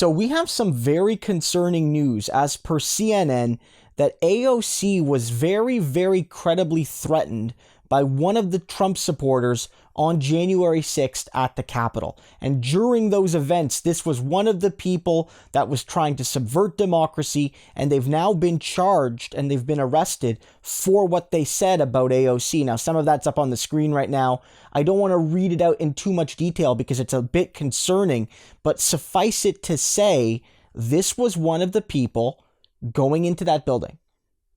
So we have some very concerning news as per CNN that AOC was very, very credibly threatened by one of the Trump supporters on January 6th at the Capitol. And during those events, this was one of the people that was trying to subvert democracy, and they've now been charged and they've been arrested for what they said about AOC. Now, some of that's up on the screen right now. I don't want to read it out in too much detail because it's a bit concerning, but suffice it to say, this was one of the people going into that building.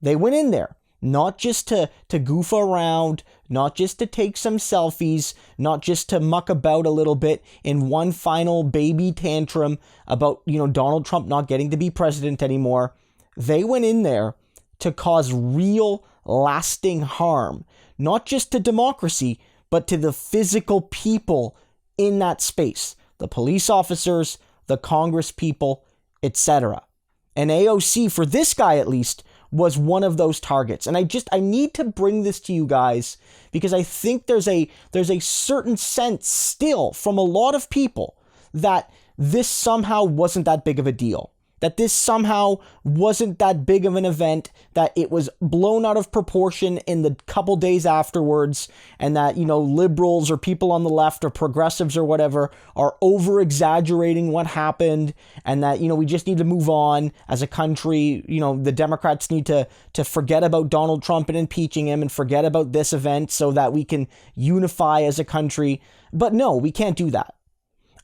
They went in there. Not just to goof around, not just to take some selfies, not just to muck about a little bit in one final baby tantrum about, Donald Trump not getting to be president anymore. They went in there to cause real, lasting harm, not just to democracy, but to the physical people in that space, the police officers, the Congress people, etc. And AOC, for this guy at least, was one of those targets. And I need to bring this to you guys because I think there's a certain sense still from a lot of people that this somehow wasn't that big of a deal. That this somehow wasn't that big of an event, that it was blown out of proportion in the couple days afterwards, and that, liberals or people on the left or progressives or whatever are over-exaggerating what happened, and that, we just need to move on as a country. The Democrats need to forget about Donald Trump and impeaching him and forget about this event so that we can unify as a country. But no, we can't do that.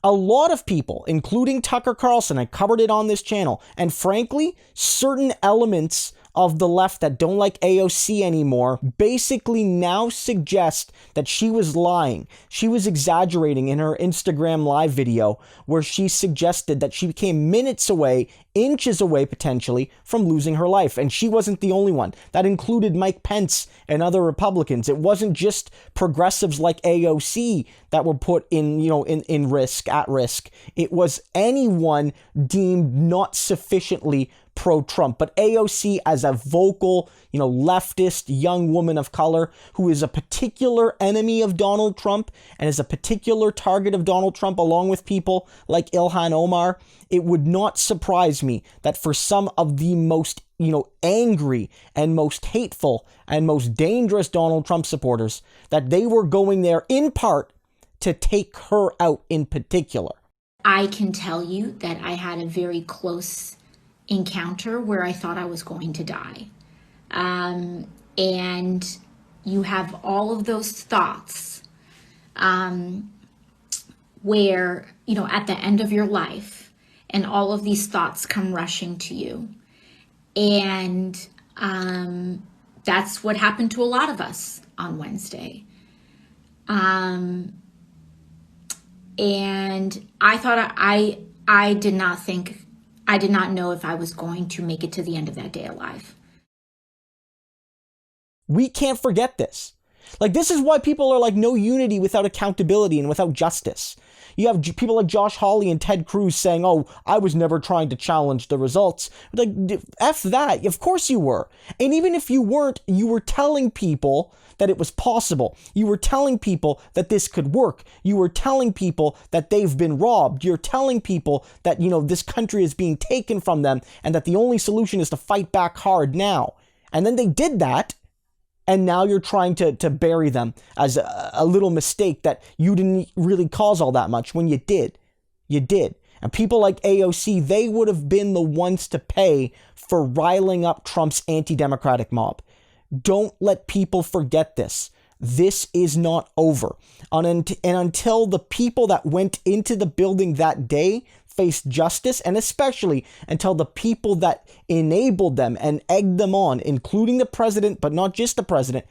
A lot of people, including Tucker Carlson, I covered it on this channel, and frankly, certain elements of the left that don't like AOC anymore basically now suggest that she was lying. She was exaggerating in her Instagram live video where she suggested that she became minutes away, inches away potentially, from losing her life. And she wasn't the only one. That included Mike Pence and other Republicans. It wasn't just progressives like AOC that were put in risk, at risk. It was anyone deemed not sufficiently pro-Trump. But AOC, as a vocal, leftist young woman of color who is a particular enemy of Donald Trump and is a particular target of Donald Trump, along with people like Ilhan Omar, it would not surprise me that for some of the most, angry and most hateful and most dangerous Donald Trump supporters, that they were going there in part to take her out in particular. I can tell you that I had a very close encounter where I thought I was going to die. And you have all of those thoughts where, at the end of your life, and all of these thoughts come rushing to you. And that's what happened to a lot of us on Wednesday. And I thought I did not know if I was going to make it to the end of that day alive. We can't forget this. This is why people are like, no unity without accountability and without justice. You have people like Josh Hawley and Ted Cruz saying, oh, I was never trying to challenge the results. F that. Of course you were. And even if you weren't, you were telling people that it was possible. You were telling people that this could work. You were telling people that they've been robbed. You're telling people that, this country is being taken from them and that the only solution is to fight back hard now. And then they did that. And now you're trying to bury them as a little mistake that you didn't really cause all that much when you did. You did. And people like AOC, they would have been the ones to pay for riling up Trump's anti-democratic mob. Don't let people forget this. This is not over. And until the people that went into the building that day face justice, and especially until the people that enabled them and egged them on, including the president, but not just the president,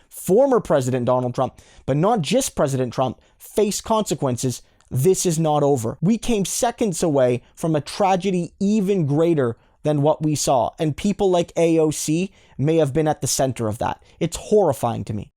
former President Donald Trump, but not just President Trump, face consequences, this is not over. We came seconds away from a tragedy even greater than what we saw, and people like AOC may have been at the center of that. It's horrifying to me.